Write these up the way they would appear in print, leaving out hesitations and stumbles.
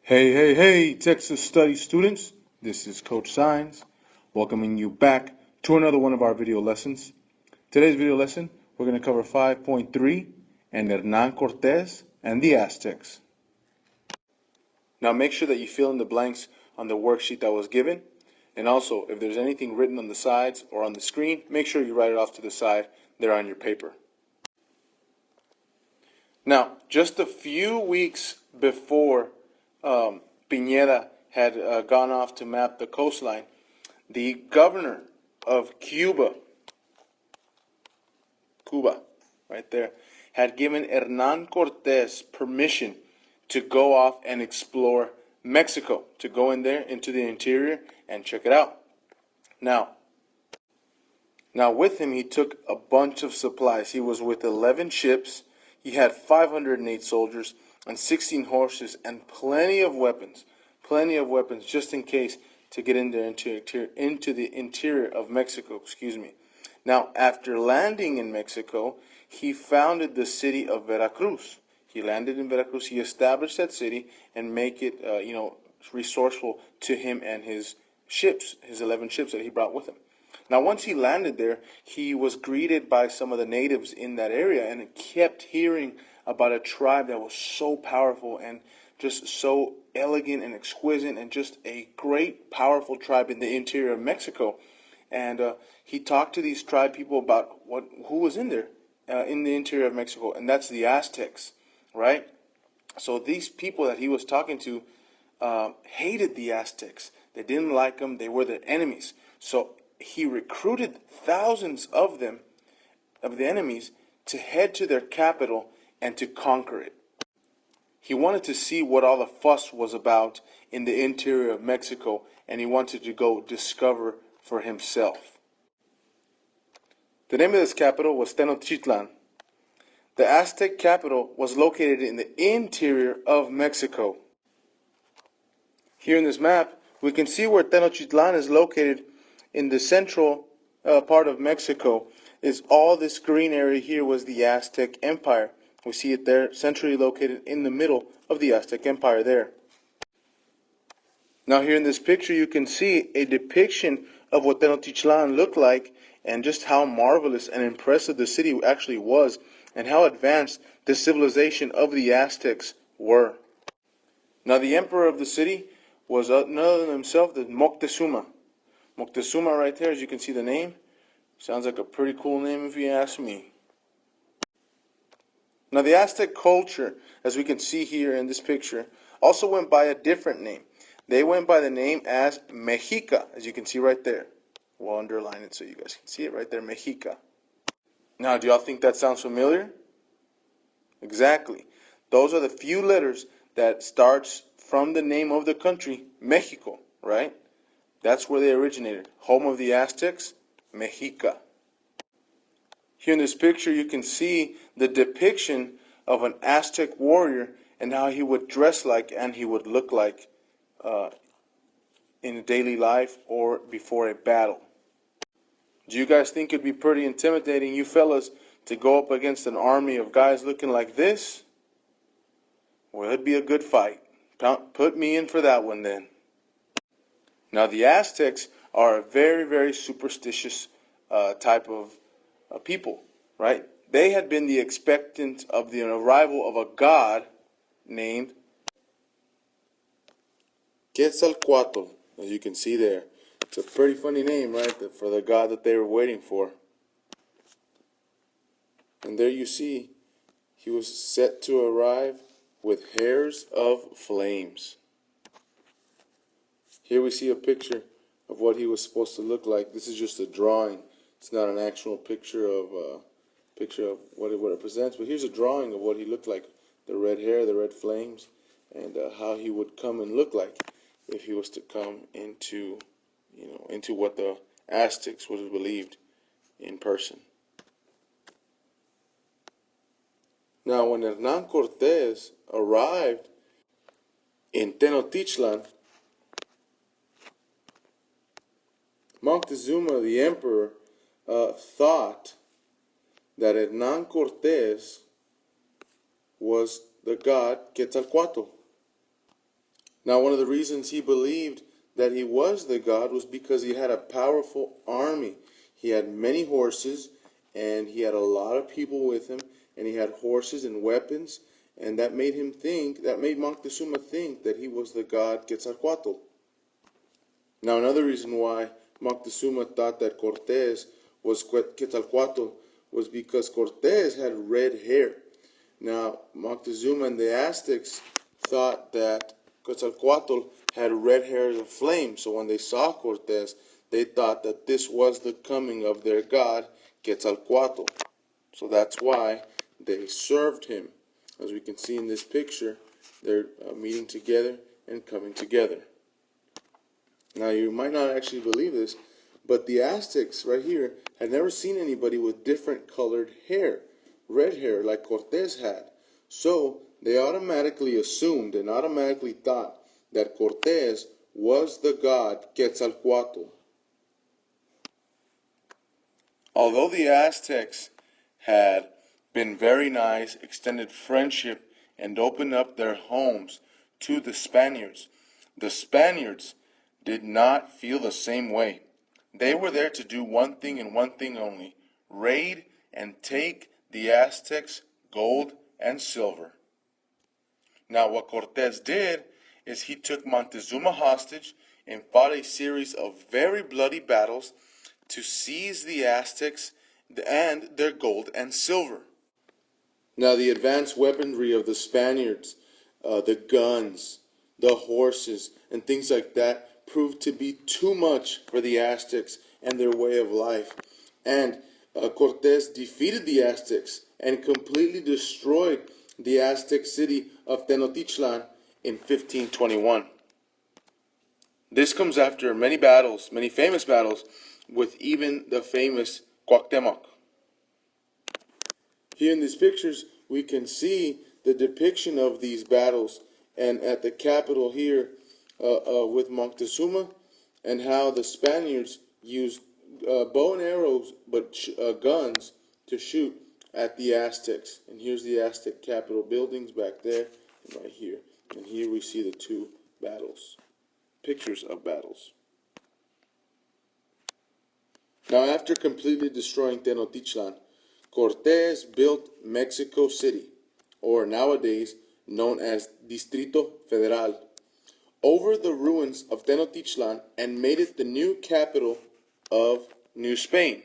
Hey, Texas Study students. This is Coach Science, welcoming you back to another one of our video lessons. Today's video lesson, we're going to cover 5.3 and Hernan Cortes and the Aztecs. Now make sure that you fill in the blanks on the worksheet that was given. And also, if there's anything written on the sides or on the screen, make sure you write it off to the side there on your paper. Now, just a few weeks before Piñera had gone off to map the coastline, the governor of Cuba, right there, had given Hernan Cortes permission to go off and explore Mexico, to go in there into the interior and check it out. Now with him he took a bunch of supplies. He was with 11 ships. He had 508 soldiers and 16 horses and plenty of weapons just in case to get in there into the interior of Mexico. Now, after landing in Mexico, he founded the city of Veracruz. He landed in Veracruz. He established that city and make it, resourceful to him and his ships, his 11 ships that he brought with him. Now, once he landed there, he was greeted by some of the natives in that area and kept hearing about a tribe that was so powerful and just so elegant and exquisite and just a great, powerful tribe in the interior of Mexico. And he talked to these tribe people about who was in there in the interior of Mexico, and that's the Aztecs, right? So these people that he was talking to hated the Aztecs. They didn't like them. They were their enemies. So he recruited thousands of them, of the enemies, to head to their capital and to conquer it. He wanted to see what all the fuss was about in the interior of Mexico, and he wanted to go discover for himself. The name of this capital was Tenochtitlan. The Aztec capital was located in the interior of Mexico. Here in this map, we can see where Tenochtitlan is located in the central part of Mexico. Is all this green area here was the Aztec Empire. We see it there, centrally located in the middle of the Aztec Empire there. Now here in this picture you can see a depiction of what Tenochtitlan looked like and just how marvelous and impressive the city actually was and how advanced the civilization of the Aztecs were. Now the emperor of the city was none other than himself, the Montezuma. Montezuma right there, as you can see the name. Sounds like a pretty cool name if you ask me. Now the Aztec culture, as we can see here in this picture, also went by a different name. They went by the name as Mexica, as you can see right there. We'll underline it so you guys can see it right there, Mexica. Now, do y'all think that sounds familiar? Exactly. Those are the few letters that starts from the name of the country, Mexico, right? That's where they originated. Home of the Aztecs, Mexica. Here in this picture you can see the depiction of an Aztec warrior and how he would dress like and he would look like in daily life or before a battle. Do you guys think it'd be pretty intimidating, you fellas, to go up against an army of guys looking like this? Well, it'd be a good fight. Put me in for that one then. Now the Aztecs are a very, very superstitious type of people, right? They had been the expectant of the arrival of a god named Quetzalcoatl, as you can see there. It's a pretty funny name, right, for the god that they were waiting for. And there you see, he was set to arrive with hairs of flames. Here we see a picture of what he was supposed to look like. This is just a drawing. It's not an actual picture of what it represents, but here's a drawing of what he looked like. The red hair, the red flames, and how he would come and look like if he was to come into what the Aztecs would have believed in person. Now, when Hernan Cortes arrived in Tenochtitlan, Montezuma, the emperor, thought that Hernan Cortes was the god Quetzalcoatl. Now, one of the reasons he believed that he was the god was because he had a powerful army. He had many horses, and he had a lot of people with him, and he had horses and weapons, and that made Montezuma think that he was the god Quetzalcoatl. Now, another reason why Montezuma thought that Cortes was Quetzalcoatl was because Cortes had red hair. Now, Montezuma and the Aztecs thought that Quetzalcoatl had red hair as a flame, so when they saw Cortes, they thought that this was the coming of their god, Quetzalcoatl. So that's why they served him. As we can see in this picture, they're meeting together and coming together. Now, you might not actually believe this, but the Aztecs right here had never seen anybody with different colored hair, red hair like Cortes had. So they automatically assumed and automatically thought that Cortes was the god Quetzalcoatl. Although the Aztecs had been very nice, extended friendship, and opened up their homes to the Spaniards did not feel the same way. They were there to do one thing and one thing only: raid and take the Aztecs' gold and silver. Now, what Cortes did is he took Montezuma hostage and fought a series of very bloody battles to seize the Aztecs and their gold and silver. Now, the advanced weaponry of the Spaniards, the guns, the horses, and things like that proved to be too much for the Aztecs and their way of life. And Cortes defeated the Aztecs and completely destroyed the Aztec city of Tenochtitlan in 1521. This comes after many battles, many famous battles, with even the famous Cuauhtémoc. Here in these pictures, we can see the depiction of these battles, and at the capital here with Montezuma, and how the Spaniards used bow and arrows, but guns to shoot at the Aztecs. And here's the Aztec capital buildings back there and right here. And here we see the two battles, pictures of battles. Now, after completely destroying Tenochtitlan, Cortes built Mexico City, or nowadays known as Distrito Federal, over the ruins of Tenochtitlan and made it the new capital of New Spain.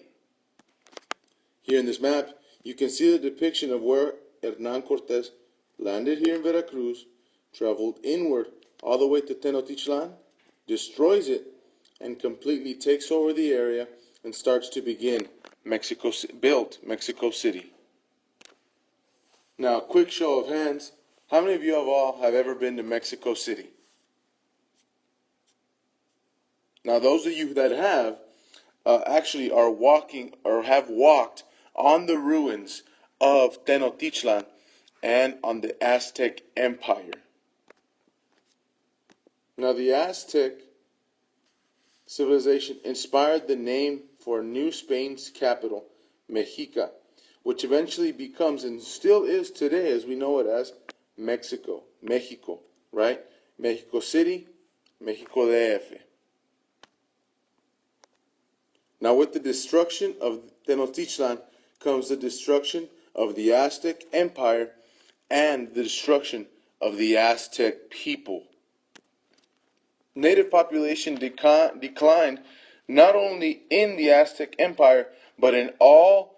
Here in this map, you can see the depiction of where Hernan Cortes landed here in Veracruz, traveled inward all the way to Tenochtitlan, destroys it, and completely takes over the area and starts to build Mexico City. Now, quick show of hands. How many of you have ever been to Mexico City? Now, those of you that have actually are walking or have walked on the ruins of Tenochtitlan and on the Aztec Empire. Now, the Aztec civilization inspired the name for New Spain's capital, Mexica, which eventually becomes and still is today as we know it as Mexico, right? Mexico City, Mexico DF. Now, with the destruction of Tenochtitlan comes the destruction of the Aztec Empire and the destruction of the Aztec people. Native population declined not only in the Aztec Empire, but in all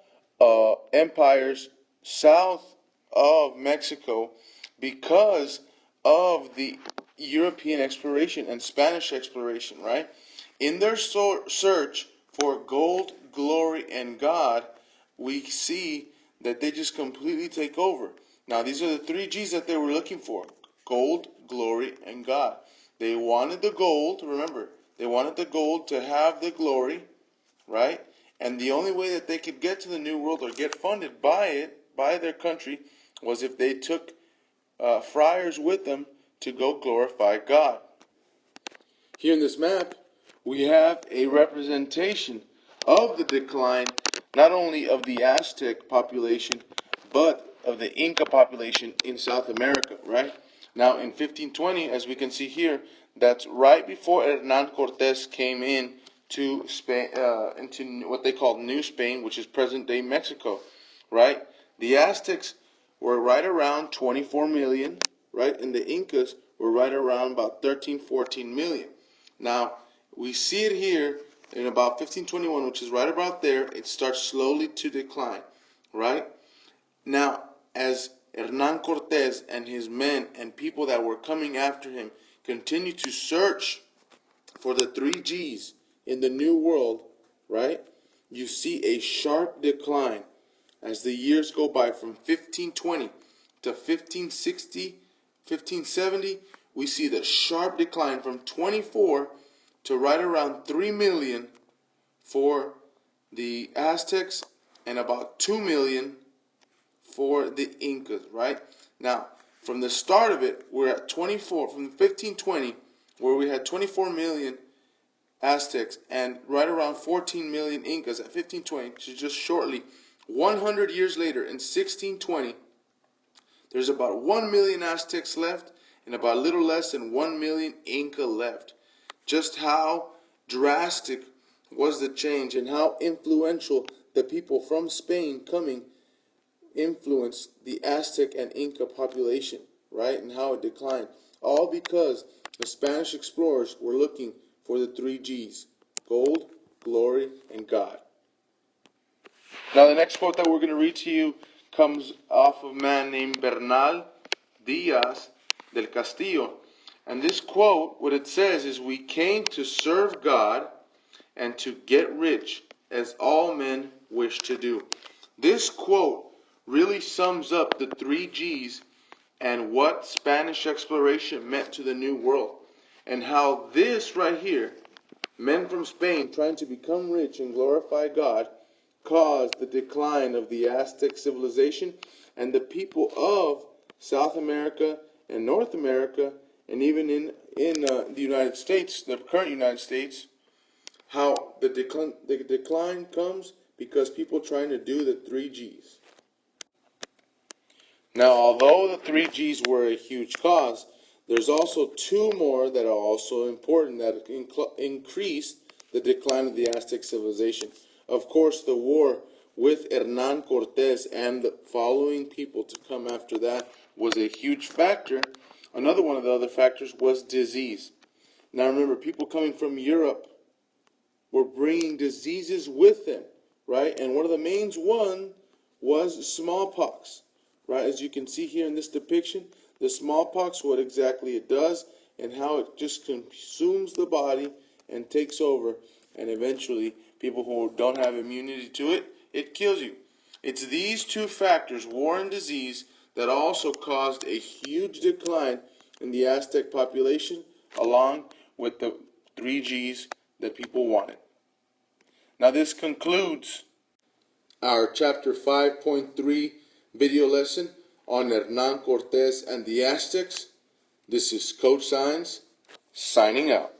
empires south of Mexico because of the European exploration and Spanish exploration, right? In their search for gold, glory, and God, we see that they just completely take over. Now, these are the three G's that they were looking for: gold, glory, and God. They wanted the gold, remember, they wanted the gold to have the glory, right? And the only way that they could get to the New World or get funded by it, by their country, was if they took friars with them to go glorify God. Here in this map, we have a representation of the decline, not only of the Aztec population, but of the Inca population in South America, right? Now in 1520, as we can see here, that's right before Hernan Cortes came in to Spain, into what they called New Spain, which is present-day Mexico, right? The Aztecs were right around 24 million, right? And the Incas were right around about 13, 14 million. Now, we see it here in about 1521, which is right about there. It starts slowly to decline, right? Now, as Hernan Cortes and his men and people that were coming after him continue to search for the 3Gs in the New World, right? You see a sharp decline as the years go by from 1520 to 1560, 1570. We see the sharp decline from 24 to right around 3 million for the Aztecs and about 2 million for the Incas, right? Now, from the start of it, we're at 24, from 1520, where we had 24 million Aztecs and right around 14 million Incas at 1520, so just shortly, 100 years later, in 1620, there's about 1 million Aztecs left and about a little less than 1 million Inca left. Just how drastic was the change and how influential the people from Spain coming influenced the Aztec and Inca population, right? And how it declined. All because the Spanish explorers were looking for the 3Gs: gold, glory, and God. Now the next quote that we're going to read to you comes off of a man named Bernal Diaz del Castillo. And this quote, what it says is, "We came to serve God and to get rich, as all men wish to do." This quote really sums up the 3Gs and what Spanish exploration meant to the New World, and how this right here, men from Spain trying to become rich and glorify God, caused the decline of the Aztec civilization and the people of South America and North America, and even in the United States, the current United States, how the decline comes because people trying to do the 3Gs. Now, although the 3Gs were a huge cause, there's also two more that are also important that increased the decline of the Aztec civilization. Of course, the war with Hernan Cortes and the following people to come after that was a huge factor. Another one of the other factors was disease. Now remember, people coming from Europe were bringing diseases with them, right? And one of the main one was smallpox, right? As you can see here in this depiction, the smallpox, what exactly it does and how it just consumes the body and takes over, and eventually people who don't have immunity to it, it kills you. It's these two factors, war and disease, that also caused a huge decline in the Aztec population, along with the 3Gs that people wanted. Now this concludes our chapter 5.3 video lesson on Hernan Cortes and the Aztecs. This is Coach Science, signing out.